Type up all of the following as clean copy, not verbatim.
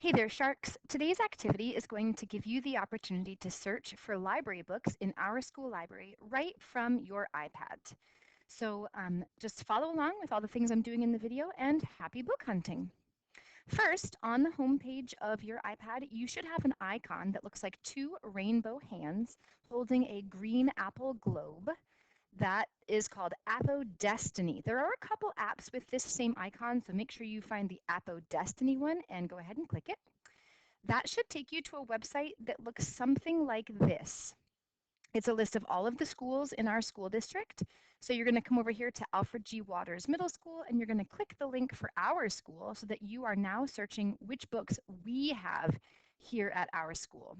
Hey there, Sharks. Today's activity is going to give you the opportunity to search for library books in our school library right from your iPad. So just follow along with all the things I'm doing in the video and happy book hunting. First, on the home page of your iPad, you should have an icon that looks like two rainbow hands holding a green apple globe. That is called AGW Destiny. There are a couple apps with this same icon, so make sure you find the AGW Destiny one and go ahead and click it. That should take you to a website that looks something like this. It's a list of all of the schools in our school district. So you're going to come over here to Alfred G. Waters Middle School, and you're going to click the link for our school so that you are now searching which books we have here at our school.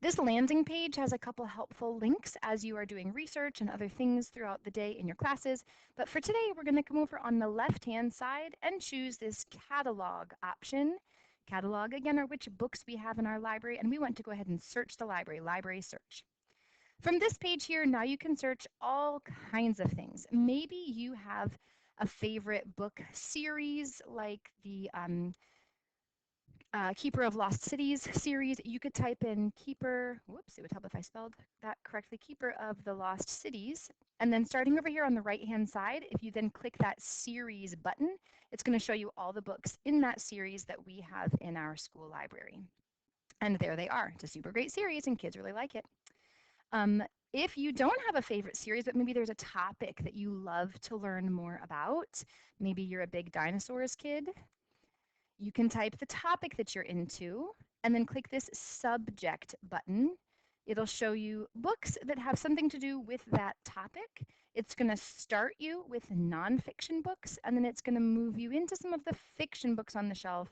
This landing page has a couple helpful links as you are doing research and other things throughout the day in your classes. But for today, we're going to come over on the left-hand side and choose this catalog option. Catalog, again, are which books we have in our library, and we want to go ahead and search the library search. From this page here, now you can search all kinds of things. Maybe you have a favorite book series like the Keeper of Lost Cities series. You could type in Keeper, whoops, it would help if I spelled that correctly, Keeper of the Lost Cities. And then starting over here on the right-hand side, if you then click that series button, it's going to show you all the books in that series that we have in our school library. And there they are. It's a super great series and kids really like it. If you don't have a favorite series, but maybe there's a topic that you love to learn more about, maybe you're a big dinosaurs kid, you can type the topic that you're into and then click this subject button. It'll show you books that have something to do with that topic. It's going to start you with nonfiction books, and then it's going to move you into some of the fiction books on the shelf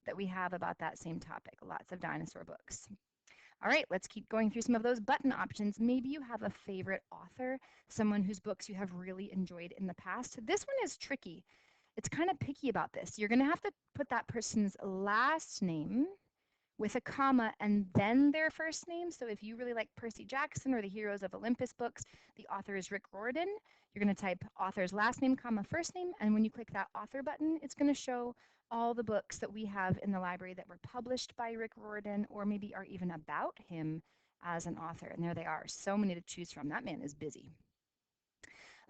that we have about that same topic, lots of dinosaur books. All right, let's keep going through some of those button options. Maybe you have a favorite author, someone whose books you have really enjoyed in the past. This one is tricky. It's kind of picky about this. You're going to have to put that person's last name with a comma and then their first name. So if you really like Percy Jackson or the Heroes of Olympus books, the author is Rick Riordan. You're going to type author's last name, comma, first name. And when you click that author button, it's going to show all the books that we have in the library that were published by Rick Riordan or maybe are even about him as an author. And there they are. So many to choose from. That man is busy.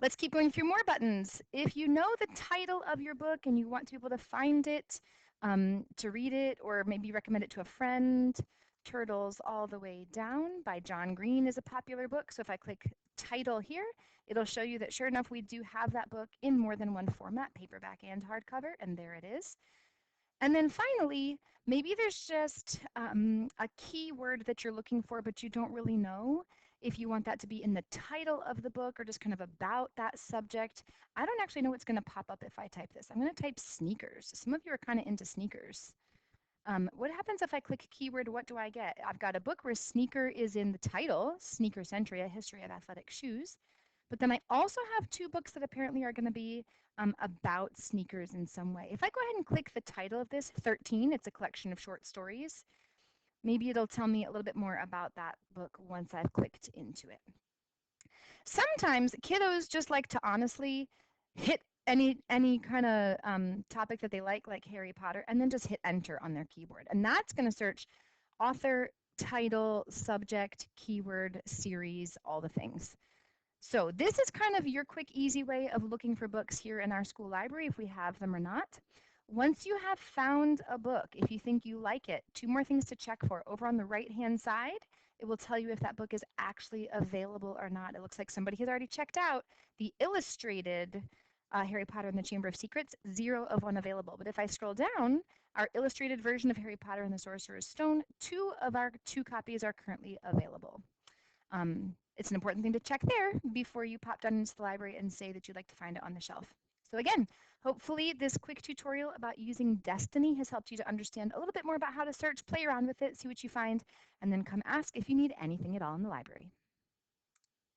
Let's keep going through more buttons. If you know the title of your book and you want to be able to find it, to read it, or maybe recommend it to a friend, Turtles All the Way Down by John Green is a popular book. So if I click title here, it'll show you that sure enough, we do have that book in more than one format, paperback and hardcover, and there it is. And then finally, maybe there's just a keyword that you're looking for, but you don't really know if you want that to be in the title of the book or just kind of about that subject. I don't actually know what's going to pop up if I type this. I'm going to type sneakers. Some of you are kind of into sneakers. What happens if I click keyword? What do I get? I've got a book where sneaker is in the title, Sneaker Century, A History of Athletic Shoes. But then I also have two books that apparently are going to be about sneakers in some way. If I go ahead and click the title of this, 13, it's a collection of short stories. Maybe it'll tell me a little bit more about that book once I've clicked into it. Sometimes kiddos just like to honestly hit any kind of topic that they like Harry Potter, and then just hit enter on their keyboard. And that's going to search author, title, subject, keyword, series, all the things. So this is kind of your quick, easy way of looking for books here in our school library, if we have them or not. Once you have found a book, if you think you like it, two more things to check for. Over on the right-hand side, it will tell you if that book is actually available or not. It looks like somebody has already checked out the illustrated Harry Potter and the Chamber of Secrets, 0 of 1 available. But if I scroll down, our illustrated version of Harry Potter and the Sorcerer's Stone, 2 of our 2 copies are currently available. It's an important thing to check there before you pop down into the library and say that you'd like to find it on the shelf. So again, hopefully this quick tutorial about using Destiny has helped you to understand a little bit more about how to search, play around with it, see what you find, and then come ask if you need anything at all in the library.